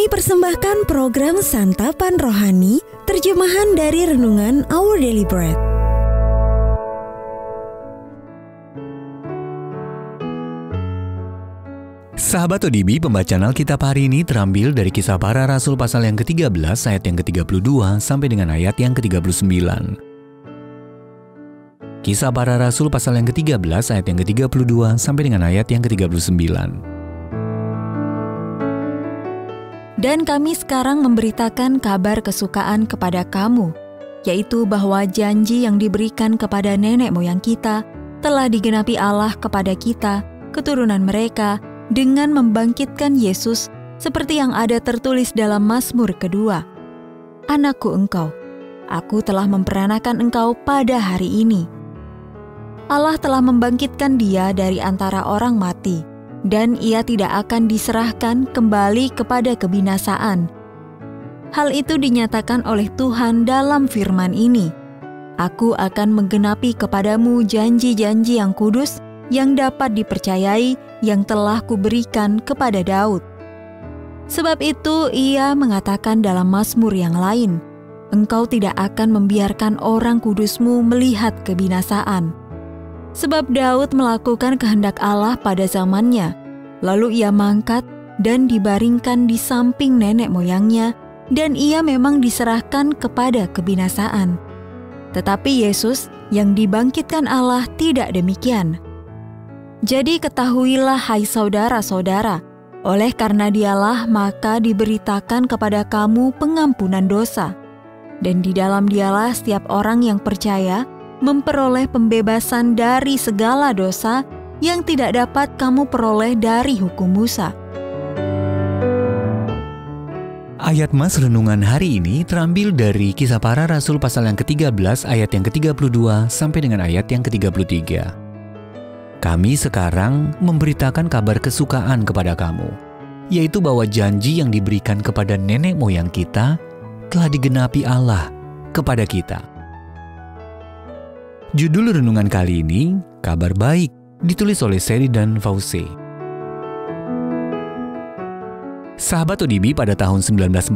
Kami persembahkan program Santapan Rohani, terjemahan dari Renungan Our Daily Bread. Sahabat ODB, pembacaan Alkitab hari ini terambil dari Kisah Para Rasul pasal yang ke-13 ayat yang ke-32 sampai dengan ayat yang ke-39. Kisah Para Rasul pasal yang ke-13 ayat yang ke-32 sampai dengan ayat yang ke-39. Dan kami sekarang memberitakan kabar kesukaan kepada kamu, yaitu bahwa janji yang diberikan kepada nenek moyang kita telah digenapi Allah kepada kita, keturunan mereka, dengan membangkitkan Yesus seperti yang ada tertulis dalam Mazmur kedua. Anakku engkau, aku telah memperanakan engkau pada hari ini. Allah telah membangkitkan dia dari antara orang mati, dan ia tidak akan diserahkan kembali kepada kebinasaan. Hal itu dinyatakan oleh Tuhan dalam firman ini. Aku akan menggenapi kepadamu janji-janji yang kudus yang dapat dipercayai yang telah kuberikan kepada Daud. Sebab itu ia mengatakan dalam Mazmur yang lain, Engkau tidak akan membiarkan orang kudusmu melihat kebinasaan. Sebab Daud melakukan kehendak Allah pada zamannya, lalu ia mangkat dan dibaringkan di samping nenek moyangnya, dan ia memang diserahkan kepada kebinasaan. Tetapi Yesus yang dibangkitkan Allah tidak demikian. Jadi ketahuilah hai saudara-saudara, oleh karena dialah maka diberitakan kepada kamu pengampunan dosa. Dan di dalam dialah setiap orang yang percaya memperoleh pembebasan dari segala dosa yang tidak dapat kamu peroleh dari hukum Musa. Ayat Mas renungan hari ini terambil dari Kisah Para Rasul pasal yang ke-13 ayat yang ke-32 sampai dengan ayat yang ke-33. Kami sekarang memberitakan kabar kesukaan kepada kamu, yaitu bahwa janji yang diberikan kepada nenek moyang kita telah digenapi Allah kepada kita. Judul renungan kali ini, Kabar Baik, ditulis oleh Sheridan Fauze. Sahabat ODB, pada tahun 1941,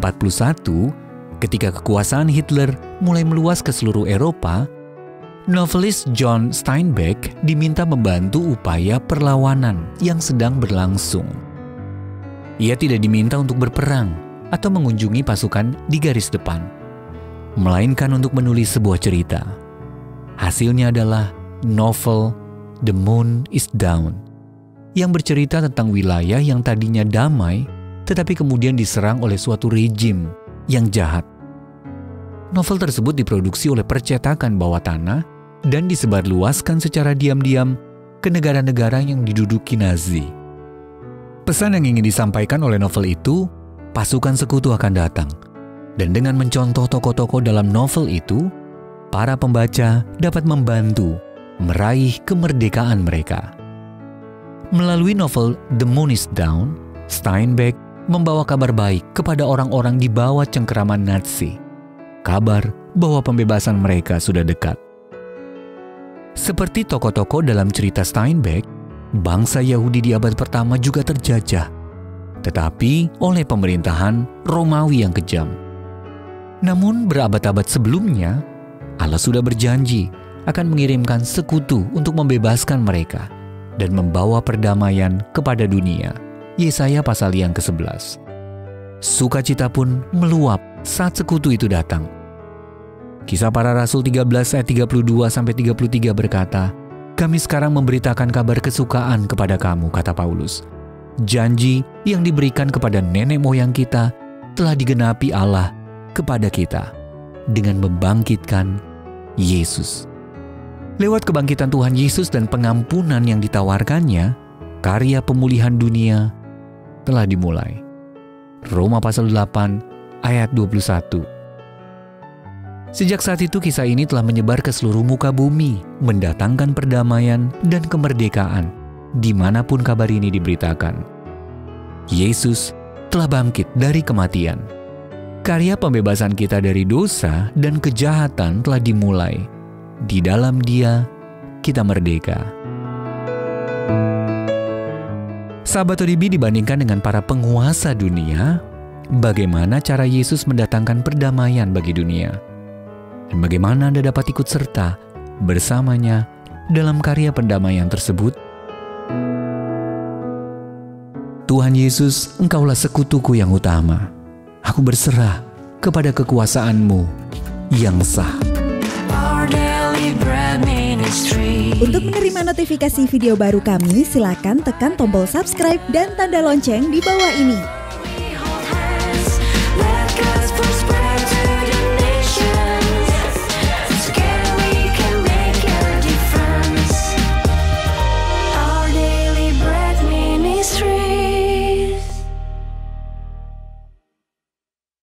ketika kekuasaan Hitler mulai meluas ke seluruh Eropa, novelis John Steinbeck diminta membantu upaya perlawanan yang sedang berlangsung. Ia tidak diminta untuk berperang atau mengunjungi pasukan di garis depan, melainkan untuk menulis sebuah cerita. Hasilnya adalah novel The Moon is Down, yang bercerita tentang wilayah yang tadinya damai, tetapi kemudian diserang oleh suatu rejim yang jahat. Novel tersebut diproduksi oleh percetakan bawah tanah dan disebarluaskan secara diam-diam ke negara-negara yang diduduki Nazi. Pesan yang ingin disampaikan oleh novel itu, pasukan sekutu akan datang. Dan dengan mencontoh tokoh-tokoh dalam novel itu, para pembaca dapat membantu meraih kemerdekaan mereka. Melalui novel The Moon is Down, Steinbeck membawa kabar baik kepada orang-orang di bawah cengkeraman Nazi. Kabar bahwa pembebasan mereka sudah dekat. Seperti tokoh-tokoh dalam cerita Steinbeck, bangsa Yahudi di abad pertama juga terjajah, tetapi oleh pemerintahan Romawi yang kejam. Namun berabad-abad sebelumnya, Allah sudah berjanji akan mengirimkan sekutu untuk membebaskan mereka dan membawa perdamaian kepada dunia. Yesaya pasal yang ke-11. Sukacita pun meluap saat sekutu itu datang. Kisah Para Rasul 13 ayat 32-33 berkata, Kami sekarang memberitakan kabar kesukaan kepada kamu, kata Paulus. Janji yang diberikan kepada nenek moyang kita telah digenapi Allah kepada kita dengan membangkitkan Yesus. Lewat kebangkitan Tuhan Yesus dan pengampunan yang ditawarkannya, karya pemulihan dunia telah dimulai. Roma pasal 8 ayat 21. Sejak saat itu kisah ini telah menyebar ke seluruh muka bumi, mendatangkan perdamaian dan kemerdekaan dimanapun kabar ini diberitakan. Yesus telah bangkit dari kematian. Karya pembebasan kita dari dosa dan kejahatan telah dimulai. Di dalam Dia, kita merdeka. Sahabat ODB, dibandingkan dengan para penguasa dunia, bagaimana cara Yesus mendatangkan perdamaian bagi dunia, dan bagaimana Anda dapat ikut serta bersamanya dalam karya pendamaian tersebut. Tuhan Yesus, Engkaulah sekutuku yang utama. Aku berserah kepada kekuasaan-Mu yang sah. Untuk menerima notifikasi video baru kami, silakan tekan tombol subscribe dan tanda lonceng di bawah ini.